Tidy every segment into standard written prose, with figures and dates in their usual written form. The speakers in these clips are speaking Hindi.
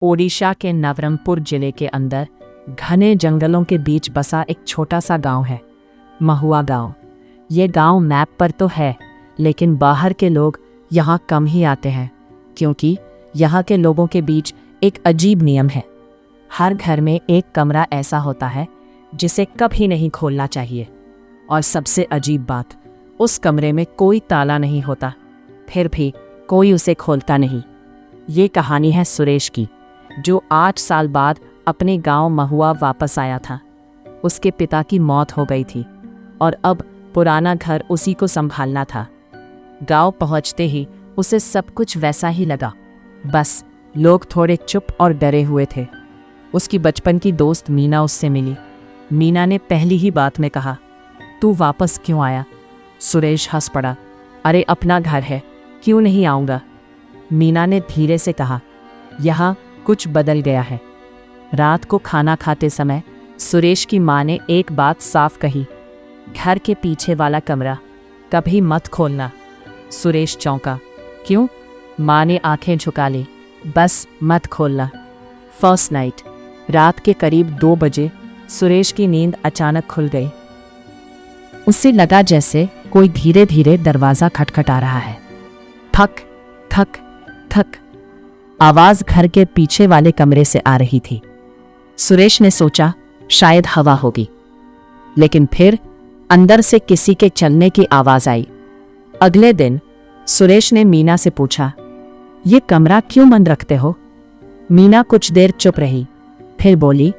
ओडिशा के नवरंगपुर जिले के अंदर घने जंगलों के बीच बसा एक छोटा सा गांव है, महुआ गांव। ये गांव मैप पर तो है, लेकिन बाहर के लोग यहाँ कम ही आते हैं, क्योंकि यहाँ के लोगों के बीच एक अजीब नियम है। हर घर में एक कमरा ऐसा होता है जिसे कभी नहीं खोलना चाहिए। और सबसे अजीब बात, उस कमरे में कोई ताला नहीं होता, फिर भी कोई उसे खोलता नहीं। ये कहानी है सुरेश की, जो 8 साल बाद अपने गांव महुआ वापस आया था। उसके पिता की मौत हो गई थी और अब पुराना घर उसी को संभालना था। गांव पहुंचते ही उसे सब कुछ वैसा ही लगा, बस लोग थोड़े चुप और डरे हुए थे। उसकी बचपन की दोस्त मीना उससे मिली। मीना ने पहली ही बात में कहा, तू वापस क्यों आया? सुरेश हंस पड़ा, अरे अपना घर है, क्यों नहीं आऊँगा? मीना ने धीरे से कहा, यहाँ कुछ बदल गया है। रात को खाना खाते समय सुरेश की माँ ने एक बात साफ कही, घर के पीछे वाला कमरा कभी मत खोलना। सुरेश चौंका, क्यों? माँ ने आंखें झुका ली, बस मत खोलना। फर्स्ट नाइट, रात के करीब 2 बजे सुरेश की नींद अचानक खुल गई। उसे लगा जैसे कोई धीरे धीरे दरवाज़ा खटखटा रहा है। थक थक थक आवाज़ घर के पीछे वाले कमरे से आ रही थी। सुरेश ने सोचा शायद हवा होगी, लेकिन फिर अंदर से किसी के चलने की आवाज़ आई। अगले दिन सुरेश ने मीना से पूछा, ये कमरा क्यों बंद रखते हो? मीना कुछ देर चुप रही, फिर बोली,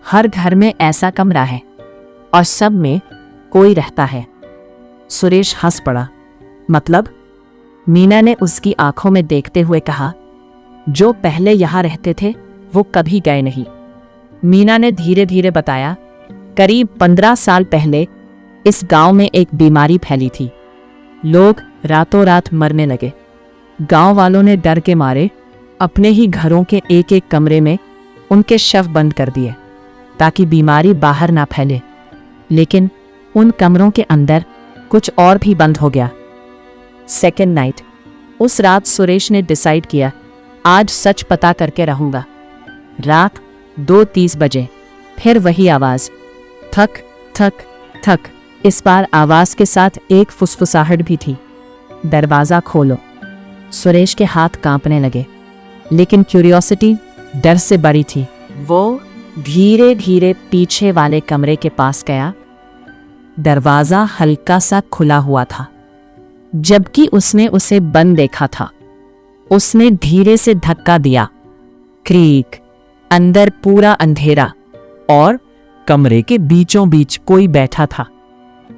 हर घर में ऐसा कमरा है और सब में कोई रहता है। सुरेश हंस पड़ा, मतलब? मीना ने उसकी आंखों में देखते हुए कहा, जो पहले यहाँ रहते थे वो कभी गए नहीं। मीना ने धीरे धीरे बताया, करीब 15 साल पहले इस गांव में एक बीमारी फैली थी। लोग रातों रात मरने लगे। गांव वालों ने डर के मारे अपने ही घरों के एक एक कमरे में उनके शव बंद कर दिए, ताकि बीमारी बाहर ना फैले। लेकिन उन कमरों के अंदर कुछ और भी बंद हो गया। सेकेंड नाइट, उस रात सुरेश ने डिसाइड किया, आज सच पता करके रहूंगा। रात 2:30 बजे फिर वही आवाज़, थक थक थक। इस बार आवाज़ के साथ एक फुसफुसाहट भी थी, दरवाज़ा खोलो। सुरेश के हाथ कांपने लगे, लेकिन क्यूरियोसिटी डर से बड़ी थी। वो धीरे धीरे पीछे वाले कमरे के पास गया। दरवाज़ा हल्का सा खुला हुआ था, जबकि उसने उसे बंद देखा था। उसने धीरे से धक्का दिया, क्रीक। अंदर पूरा अंधेरा और कमरे के बीचों बीच कोई बैठा था,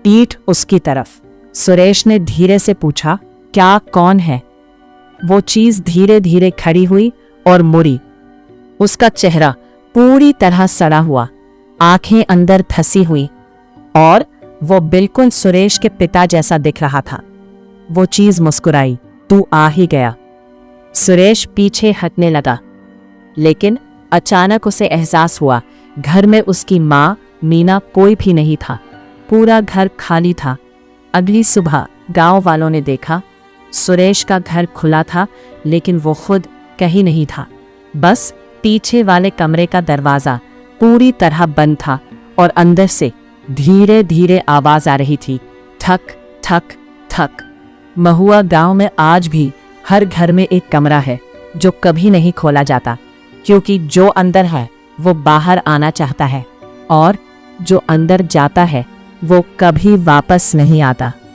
पीठ उसकी तरफ। सुरेश ने धीरे से पूछा, क्या? कौन है? वो चीज धीरे धीरे खड़ी हुई और मुड़ी। उसका चेहरा पूरी तरह सड़ा हुआ, आंखें अंदर धसी हुई, और वो बिल्कुल सुरेश के पिता जैसा दिख रहा था। वो चीज मुस्कुराई, तू आ ही गया। सुरेश पीछे हटने लगा, लेकिन अचानक उसे एहसास हुआ, घर में उसकी माँ मीना कोई भी नहीं था। पूरा घर खाली था। अगली सुबह गांव वालों ने देखा, सुरेश का घर खुला था, लेकिन वो खुद कहीं नहीं था। बस पीछे वाले कमरे का दरवाज़ा पूरी तरह बंद था और अंदर से धीरे धीरे आवाज़ आ रही थी, ठक ठक ठक। महुआ गांव में आज भी हर घर में एक कमरा है जो कभी नहीं खोला जाता, क्योंकि जो अंदर है वो बाहर आना चाहता है, और जो अंदर जाता है वो कभी वापस नहीं आता।